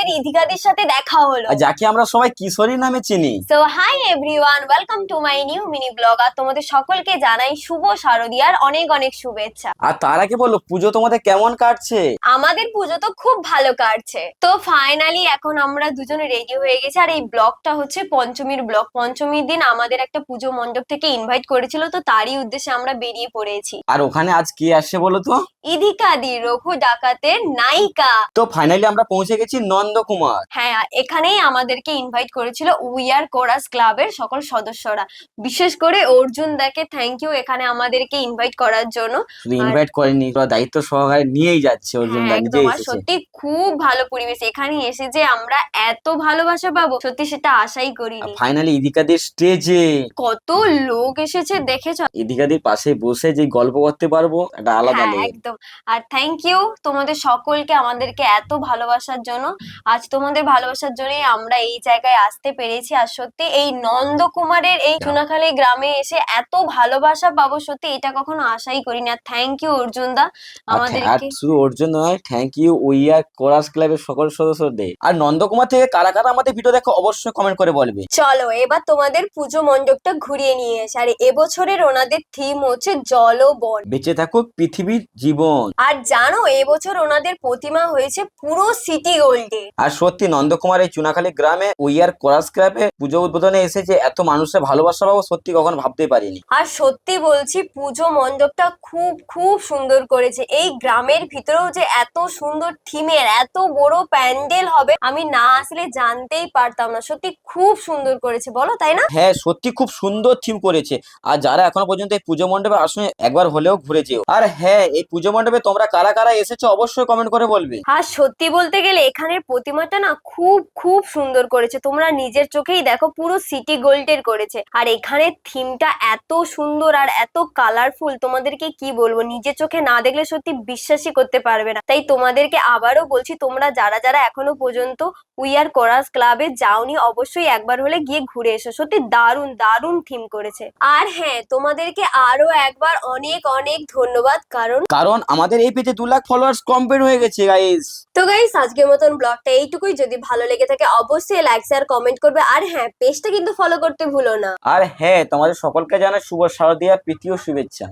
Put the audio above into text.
আমাদের ইধিকাদের সাথে দেখা হলো। আর যাকে আমরা সবাই কিশোরী নামে চিনি। So hi everyone, welcome to my new mini blog. আর তোমাদের সকলকে জানাই শুভ শারদিয়ার অনেক অনেক শুভেচ্ছা। আর তার আগে বলো, পুজো তোমাদের কেমন কাটছে? আমাদের পুজো তো খুব ভালো কাটছে। তো ফাইনালি এখন আমরা দুজনে রেডি হয়ে গেছি। আর এই ব্লগটা হচ্ছে পঞ্চমীর ব্লগ। পঞ্চমীর দিন আমাদের একটা পুজো মণ্ডপ থেকে ইনভাইট করেছিল, তো তারই উদ্দেশ্যে আমরা বেরিয়ে পড়েছি। আর ওখানে আজ কে আসছে বলো তো? ইধিকাদি, রঘু ডাকাতের নায়িকা। তো ফাইনালি আমরা পৌঁছে গেছি নন্দকুমার। হ্যাঁ, এখানেই আমাদেরকে ইনভাইট করেছিল উই আর কোরাস ক্লাবের সকল সদস্যরা। বিশেষ করে অর্জুন দাকে থ্যাংক ইউ এখানে আমাদেরকে ইনভাইট করার জন্য। শুধু আর ইনভাইট করেনি, ওরা দায়িত্ব সহকারে নিয়েই যাচ্ছে। অর্জুন হ্যাঁ দা নিজে একদম, আর এসেছে। সত্যি খুব ভালো পরিবেশ। এখানে এসে যে আমরা এত ভালোবাসা পাবো সত্যি সেটা আশাই করিনি। ফাইনালি ইদিকাদের স্টেজে কত লোক এসেছে দেখেছো? ইদিকাদের পাশে বসে যে গল্প করতে পারবো, একটা আলাদা হ্যাঁ লেভেল। একদম। আর থ্যাংক ইউ তোমাদের সকলকে আমাদেরকে এত ভালোবাসার জন্য। আজ তোমাদের ভালোবাসার জন্যই আমরা এই জায়গায় আসতে পেরেছি। আর সত্যি এই নন্দকুমারের এই চুনাখালী গ্রামে এসে এত ভালোবাসা পাবো সত্যি এটা কখনো আশাই করিনি। আর থ্যাংক ইউ অর্জুন দা আর আমাদেরকে। শুধু অর্জুন নয়, thank you we are chorus ক্লাবের সকল সদস্যদের। আর নন্দকুমার থেকে কারা কারা আমাদের ভিডিও দেখো অবশ্যই কমেন্ট করে বলবে। চলো এবার তোমাদের পুজো মণ্ডপটা ঘুরিয়ে নিয়ে এসে। আর এবছরের ওনাদের থিম হচ্ছে জল ও বন। বেঁচে থাকুক পৃথিবীর জীবন। আর জানো এবছর ওনাদের প্রতিমা হয়েছে পুরো সিটি গোল্ডে। আর সত্যি নন্দকুমার এই চুনাখালী গ্রামে উই আর কোরাস ক্লাবে পুজো উদ্বোধনে এসেছে এত মানুষের ভালোবাসা পাবো, সত্যি কখনো ভাবতেই পারিনি। আর সত্যি বলছি পুজো মণ্ডপটা খুব খুব সুন্দর করেছে। এই গ্রামের ভিতরেও যে এত সুন্দর থিমের এত বড় প্যান্ডেল হবে আমি না আসলে জানতেই পারতাম না। সত্যি খুব সুন্দর করেছে, বলো তাই না? হ্যাঁ সত্যি খুব সুন্দর থিম করেছে। আর যারা এখনো পর্যন্ত এই পুজো মণ্ডপে আসলে একবার হলেও ঘুরে যেও। আর হ্যাঁ, এই পুজো মণ্ডপে তোমরা কারা কারা এসেছো অবশ্যই কমেন্ট করে বলবে। আর সত্যি বলতে গেলে এখানের প্রতিমাটা না খুব খুব সুন্দর করেছে। তোমরা নিজের চোখেই দেখো, পুরো সিটি গোল্ডের করেছে। আর এখানের থিমটা এত সুন্দর আর এত কালারফুল, তোমাদেরকে কি বলবো, নিজের চোখে না দেখলে সত্যি বিশ্বাসই করতে পারবে না। তাই তোমাদেরকে আবারও বলছি, তোমরা যারা যারা এখনো পর্যন্ত উই আর কোরাস ক্লাবে যাওনি অবশ্যই একবার হলে গিয়ে ঘুরে এসো। সত্যি দারুণ দারুণ থিম করেছে। আর হ্যাঁ, তোমাদেরকে আরো একবার অনেক অনেক ধন্যবাদ, কারণ আমাদের এই পেজে 2 লাখ ফলোয়ার্স কমপ্লিট হয়ে গেছে গাইস। তো গাইস আজকের মতন ব্লগটা এইটুকুই। যদি ভালো লেগে থাকে অবশ্যই লাইক শেয়ার কমেন্ট করবে। আর হ্যাঁ, পেজটা কিন্তু ফলো করতে ভুলো না। আর হ্যাঁ, তোমাদের সকলকে জানাই শুভ শারদীয়া প্রীতি ও শুভেচ্ছা।